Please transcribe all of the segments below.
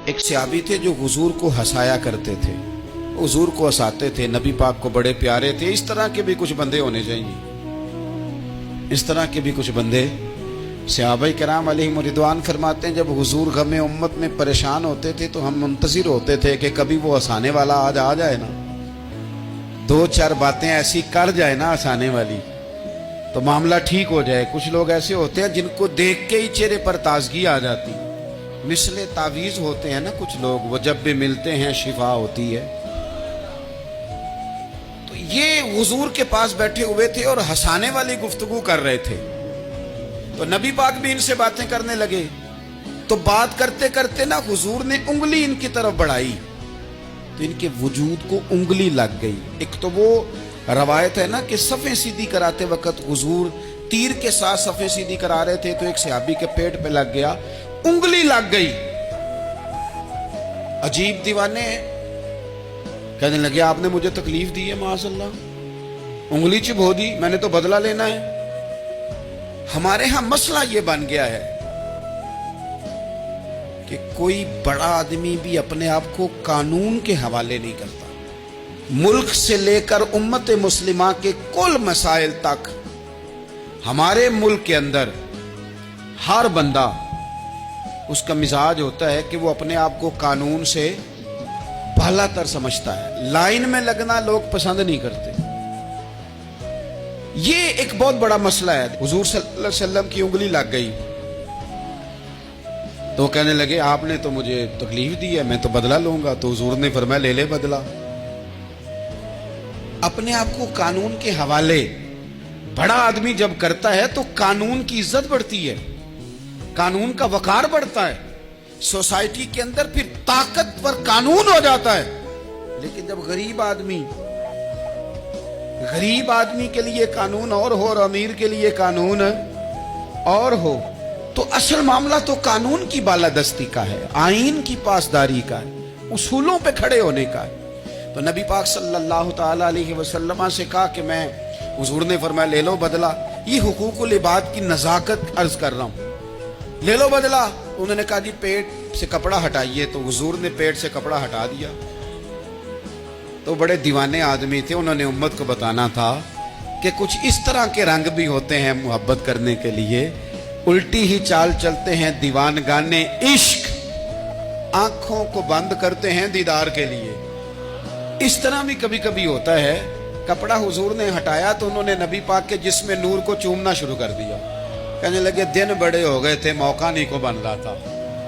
ایک صحابی تھے جو حضور کو ہنسایا کرتے تھے، حضور کو ہنساتے تھے، نبی پاک کو بڑے پیارے تھے۔ اس طرح کے بھی کچھ بندے ہونے چاہیے، اس طرح کے بھی کچھ بندے۔ صحابہ کرام علیہم رضوان فرماتے ہیں جب حضور غم امت میں پریشان ہوتے تھے تو ہم منتظر ہوتے تھے کہ کبھی وہ ہنسانے والا آج آ جائے نا، دو چار باتیں ایسی کر جائے نا ہنسانے والی تو معاملہ ٹھیک ہو جائے۔ کچھ لوگ ایسے ہوتے ہیں جن کو دیکھ کے ہی چہرے پر تازگی آ جاتی، مثل تعویذ ہوتے ہیں نا کچھ لوگ، وہ جب بھی ملتے ہیں شفا ہوتی ہے۔ تو یہ حضور کے پاس بیٹھے ہوئے تھے اور ہنسانے والی گفتگو کر رہے تھے، تو نبی پاک بھی ان سے باتیں کرنے لگے۔ تو بات کرتے کرتے نا حضور نے انگلی ان کی طرف بڑھائی تو ان کے وجود کو انگلی لگ گئی۔ ایک تو وہ روایت ہے نا کہ صفیں سیدھی کراتے وقت حضور تیر کے ساتھ صفیں سیدھی کرا رہے تھے تو ایک صحابی کے پیٹ پہ لگ گیا، انگلی لگ گئی۔ عجیب دیوانے کہنے لگے آپ نے مجھے تکلیف دی ہے، معاذ اللہ انگلی چبھو دی، میں نے تو بدلہ لینا ہے۔ ہمارے ہاں مسئلہ یہ بن گیا ہے کہ کوئی بڑا آدمی بھی اپنے آپ کو قانون کے حوالے نہیں کرتا۔ ملک سے لے کر امت مسلمہ کے کل مسائل تک ہمارے ملک کے اندر ہر بندہ اس کا مزاج ہوتا ہے کہ وہ اپنے آپ کو قانون سے بالا تر سمجھتا ہے۔ لائن میں لگنا لوگ پسند نہیں کرتے۔ یہ ایک بہت بڑا مسئلہ ہے۔ حضور صلی اللہ علیہ وسلم کی انگلی لگ گئی تو کہنے لگے آپ نے تو مجھے تکلیف دی ہے، میں تو بدلہ لوں گا۔ تو حضور نے فرمایا لے لے بدلہ۔ اپنے آپ کو قانون کے حوالے بڑا آدمی جب کرتا ہے تو قانون کی عزت بڑھتی ہے، قانون کا وقار بڑھتا ہے، سوسائٹی کے اندر پھر طاقتور قانون ہو جاتا ہے۔ لیکن جب غریب آدمی کے لیے قانون اور ہو اور امیر کے لیے قانون اور ہو تو اصل معاملہ تو قانون کی بالادستی کا ہے، آئین کی پاسداری کا ہے، اصولوں پہ کھڑے ہونے کا ہے۔ تو نبی پاک صلی اللہ تعالی علیہ وسلم سے کہا کہ میں، حضور نے فرمایا لے لو بدلہ۔ یہ حقوق العباد کی نزاکت عرض کر رہا ہوں، لے لو بدلہ۔ انہوں نے کہا جی پیٹ سے کپڑا ہٹائیے، تو حضور نے پیٹ سے کپڑا ہٹا دیا۔ تو بڑے دیوانے آدمی تھے، انہوں نے امت کو بتانا تھا کہ کچھ اس طرح کے رنگ بھی ہوتے ہیں محبت کرنے کے لیے، الٹی ہی چال چلتے ہیں دیوان گانے عشق، آنکھوں کو بند کرتے ہیں دیدار کے لیے۔ اس طرح بھی کبھی کبھی ہوتا ہے۔ کپڑا حضور نے ہٹایا تو انہوں نے نبی پاک کے جسم نور کو چومنا شروع کر دیا۔ کہنے لگے دن بڑے ہو گئے تھے، موقع نہیں کو بن رہا تھا،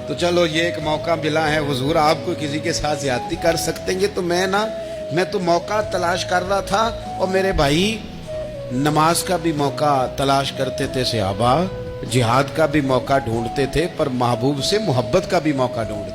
تو چلو یہ ایک موقع ملا ہے، حضور آپ کو کسی کے ساتھ زیادتی کر سکتے ہیں تو میں تو موقع تلاش کر رہا تھا۔ اور میرے بھائی نماز کا بھی موقع تلاش کرتے تھے صحابہ، جہاد کا بھی موقع ڈھونڈتے تھے، پر محبوب سے محبت کا بھی موقع ڈھونڈتے